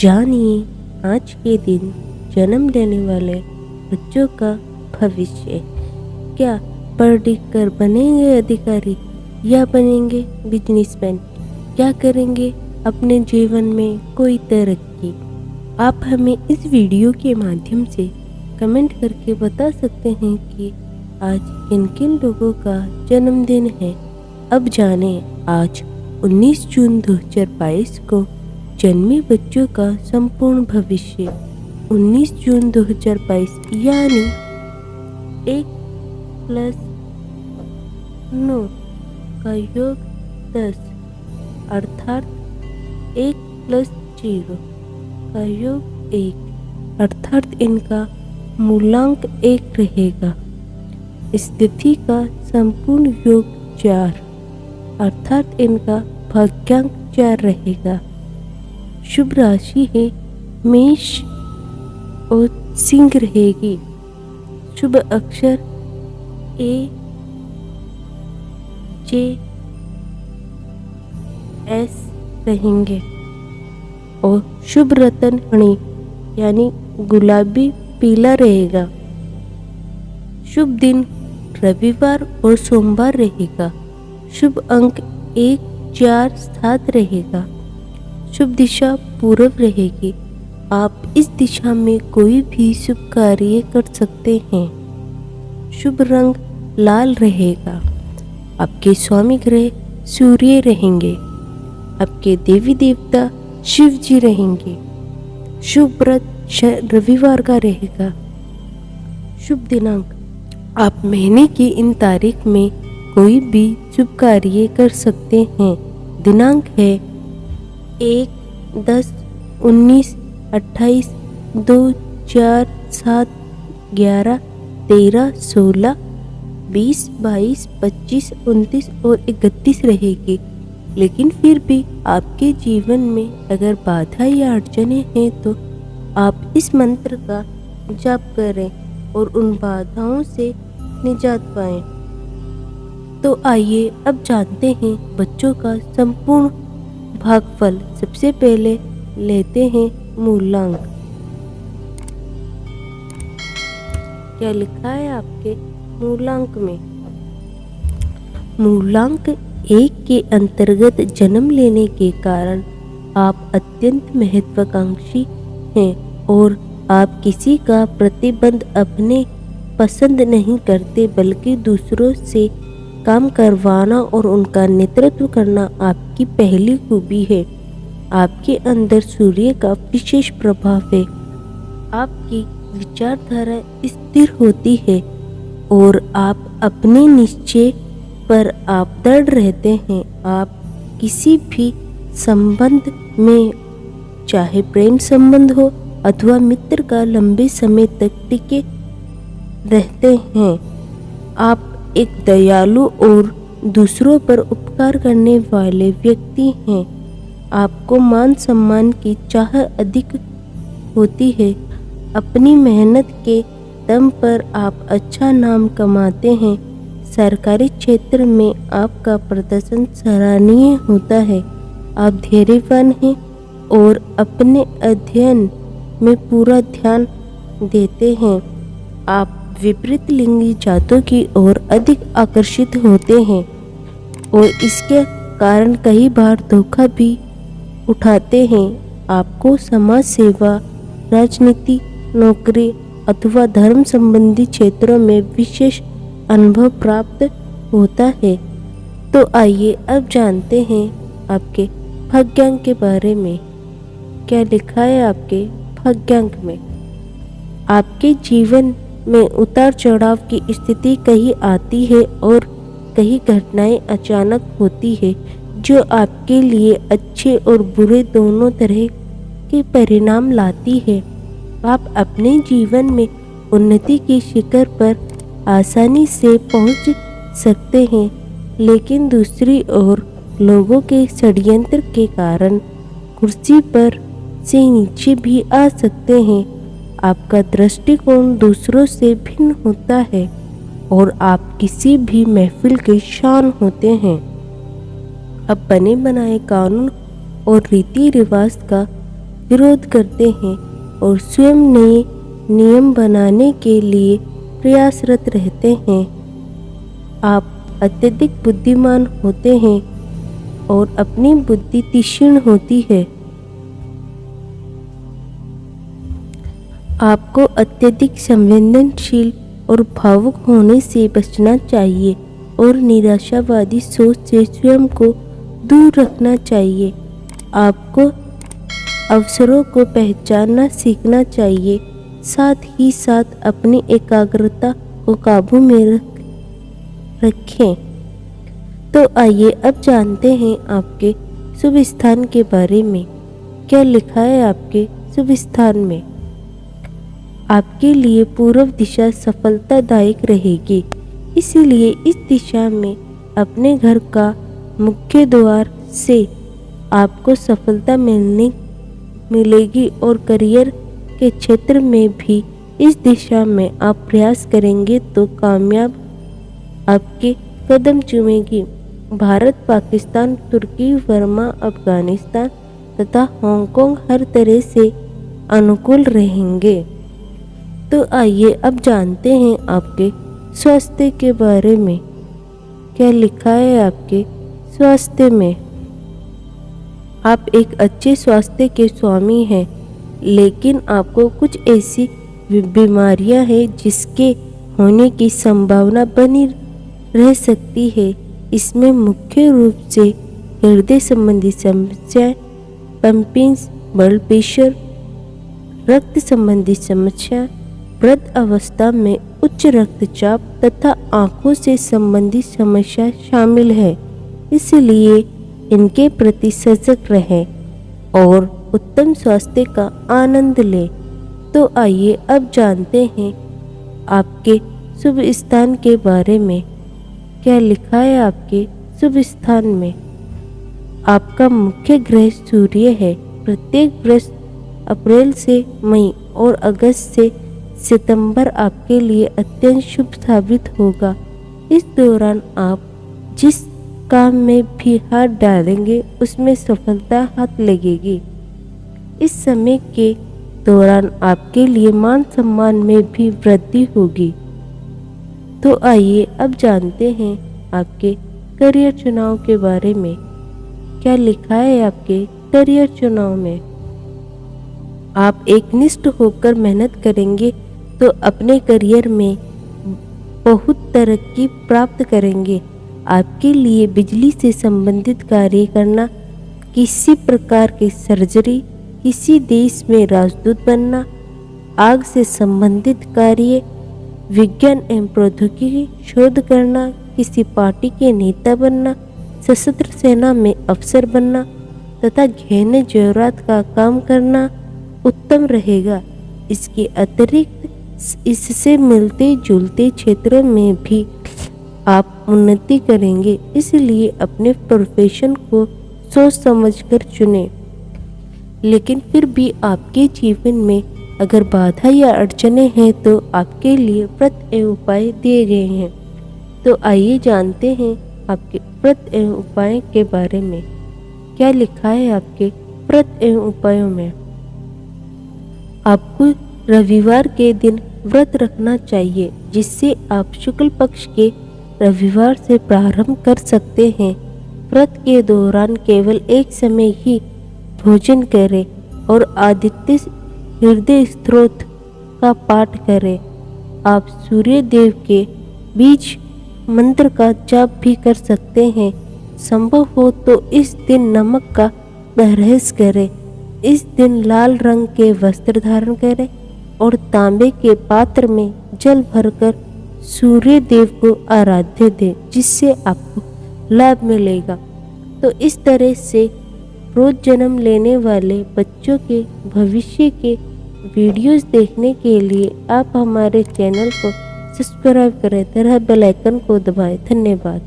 जानिए आज के दिन जन्म लेने वाले बच्चों का भविष्य। क्या पढ़ लिख कर बनेंगे अधिकारी या बनेंगे बिजनेसमैन? क्या करेंगे अपने जीवन में कोई तरक्की? आप हमें इस वीडियो के माध्यम से कमेंट करके बता सकते हैं कि आज किन किन लोगों का जन्मदिन है। अब जाने आज 19 जून 2022 को जन्मे बच्चों का संपूर्ण भविष्य। 19 जून 2022 यानी 1 + 9 का योग 10 अर्थात 1 + 0 का योग 1 अर्थात इनका मूलांक 1 रहेगा। इस तिथि का संपूर्ण योग 4 अर्थात इनका भाग्यांक 4 रहेगा। शुभ राशि है मेष और सिंह रहेगी। शुभ अक्षर A, J, S रहेंगे और शुभ रत्न मणि यानी गुलाबी पीला रहेगा। शुभ दिन रविवार और सोमवार रहेगा। शुभ अंक 1, 4, 7 रहेगा। शुभ दिशा पूर्व रहेगी। आप इस दिशा में कोई भी शुभ कार्य कर सकते हैं। शुभ रंग लाल रहेगा। आपके स्वामी ग्रह सूर्य रहेंगे। आपके देवी देवता शिव जी रहेंगे। शुभ व्रत रविवार का रहेगा। शुभ दिनांक आप महीने की इन तारीख में कोई भी शुभ कार्य कर सकते हैं। दिनांक है 1, 10, 19, 28, 2, 4, 7, 11, 13, 16, 20, 22, 25, 29 और 31 रहेगी। लेकिन फिर भी आपके जीवन में अगर बाधा या अड़चने हैं तो आप इस मंत्र का जाप करें और उन बाधाओं से निजात पाएं। तो आइए अब जानते हैं बच्चों का संपूर्ण भागफल। सबसे पहले लेते हैं मूलांक। क्या लिखा है आपके मूलांक में? मूलांक 1 के अंतर्गत जन्म लेने के कारण आप अत्यंत महत्वाकांक्षी हैं और आप किसी का प्रतिबंध अपने पसंद नहीं करते, बल्कि दूसरों से काम करवाना और उनका नेतृत्व करना आपकी पहली खूबी है। आपके अंदर सूर्य का विशेष प्रभाव है। आपकी विचारधारा स्थिर होती है और आप अपने निश्चय पर आप दृढ़ रहते हैं। आप किसी भी संबंध में, चाहे प्रेम संबंध हो अथवा मित्र का, लंबे समय तक टिके रहते हैं। आप एक दयालु और दूसरों पर उपकार करने वाले व्यक्ति हैं। आपको मान सम्मान की चाह अधिक होती है। अपनी मेहनत के दम पर आप अच्छा नाम कमाते हैं। सरकारी क्षेत्र में आपका प्रदर्शन सराहनीय होता है। आप धैर्यवान हैं और अपने अध्ययन में पूरा ध्यान देते हैं। आप विपरीत लिंगी जातों की ओर अधिक आकर्षित होते हैं और इसके कारण कई बार धोखा भी उठाते हैं। आपको समाज सेवा, राजनीति, नौकरी अथवा धर्म संबंधी क्षेत्रों में विशेष अनुभव प्राप्त होता है। तो आइए अब जानते हैं आपके भाग्यांक के बारे में। क्या लिखा है आपके भाग्यांक में? आपके जीवन में उतार चढ़ाव की स्थिति कहीं आती है और कई घटनाएं अचानक होती है जो आपके लिए अच्छे और बुरे दोनों तरह के परिणाम लाती है। आप अपने जीवन में उन्नति के शिखर पर आसानी से पहुंच सकते हैं, लेकिन दूसरी ओर लोगों के षड्यंत्र के कारण कुर्सी पर से नीचे भी आ सकते हैं। आपका दृष्टिकोण दूसरों से भिन्न होता है और आप किसी भी महफिल के शान होते हैं। अब बने बनाए कानून और रीति रिवाज का विरोध करते हैं और स्वयं नए नियम बनाने के लिए प्रयासरत रहते हैं। आप अत्यधिक बुद्धिमान होते हैं और अपनी बुद्धि तीक्ष्ण होती है। आपको अत्यधिक संवेदनशील और भावुक होने से बचना चाहिए और निराशावादी सोच से स्वयं को दूर रखना चाहिए। आपको अवसरों को पहचानना सीखना चाहिए, साथ ही साथ अपनी एकाग्रता को काबू में रखें। तो आइए अब जानते हैं आपके शुभ स्थान के बारे में। क्या लिखा है आपके शुभ स्थान में? आपके लिए पूर्व दिशा सफलतादायक रहेगी, इसीलिए इस दिशा में अपने घर का मुख्य द्वार से आपको सफलता मिलेगी और करियर के क्षेत्र में भी इस दिशा में आप प्रयास करेंगे तो कामयाब आपके कदम चूमेगी। भारत, पाकिस्तान, तुर्की, बर्मा, अफगानिस्तान तथा हांगकांग हर तरह से अनुकूल रहेंगे। तो आइए अब जानते हैं आपके स्वास्थ्य के बारे में। क्या लिखा है आपके स्वास्थ्य में? आप एक अच्छे स्वास्थ्य के स्वामी हैं, लेकिन आपको कुछ ऐसी बीमारियां हैं जिसके होने की संभावना बनी रह सकती है। इसमें मुख्य रूप से हृदय संबंधी समस्याएं, पंपिंग्स, ब्लड प्रेशर, रक्त संबंधी समस्या, वृद्ध अवस्था में उच्च रक्तचाप तथा आंखों से संबंधित समस्या शामिल है। इसलिए इनके प्रति सजग रहें और उत्तम स्वास्थ्य का आनंद लें। तो आइए अब जानते हैं आपके शुभ स्थान के बारे में। क्या लिखा है आपके शुभ स्थान में? आपका मुख्य ग्रह सूर्य है। प्रत्येक वर्ष अप्रैल से मई और अगस्त से सितंबर आपके लिए अत्यंत शुभ साबित होगा। इस दौरान आप जिस काम में भी हाथ डालेंगे उसमें सफलता हाथ लगेगी। इस समय के दौरान आपके लिए मान सम्मान में भी वृद्धि होगी। तो आइए अब जानते हैं आपके करियर चुनाव के बारे में। क्या लिखा है आपके करियर चुनाव में? आप एकनिष्ठ होकर मेहनत करेंगे तो अपने करियर में बहुत तरक्की प्राप्त करेंगे। आपके लिए बिजली से संबंधित कार्य करना, किसी प्रकार की सर्जरी, किसी देश में राजदूत बनना, आग से संबंधित कार्य, विज्ञान एवं प्रौद्योगिकी शोध करना, किसी पार्टी के नेता बनना, सशस्त्र सेना में अफसर बनना तथा गहने जेवरात का काम करना उत्तम रहेगा। इसके अतिरिक्त इससे मिलते जुलते क्षेत्रों में भी आप उन्नति करेंगे। इसलिए अपने प्रोफेशन को सोच समझकर चुनें। लेकिन फिर भी आपके जीवन में अगर बाधा या अड़चनें हैं तो आपके लिए व्रत एवं उपाय दिए गए हैं। तो आइए जानते हैं आपके व्रत एवं उपाय के बारे में। क्या लिखा है आपके व्रत एवं उपायों में? आपको रविवार के दिन व्रत रखना चाहिए, जिससे आप शुक्ल पक्ष के रविवार से प्रारंभ कर सकते हैं। व्रत के दौरान केवल एक समय ही भोजन करें और आदित्य हृदय स्तोत्र का पाठ करें। आप सूर्य देव के बीज मंत्र का जाप भी कर सकते हैं। संभव हो तो इस दिन नमक का परहेज करें। इस दिन लाल रंग के वस्त्र धारण करें और तांबे के पात्र में जल भरकर सूर्य देव को आराध्य दें, जिससे आपको लाभ मिलेगा। तो इस तरह से रोज जन्म लेने वाले बच्चों के भविष्य के वीडियोस देखने के लिए आप हमारे चैनल को सब्सक्राइब करें तथा बेल आइकन को दबाएं। धन्यवाद।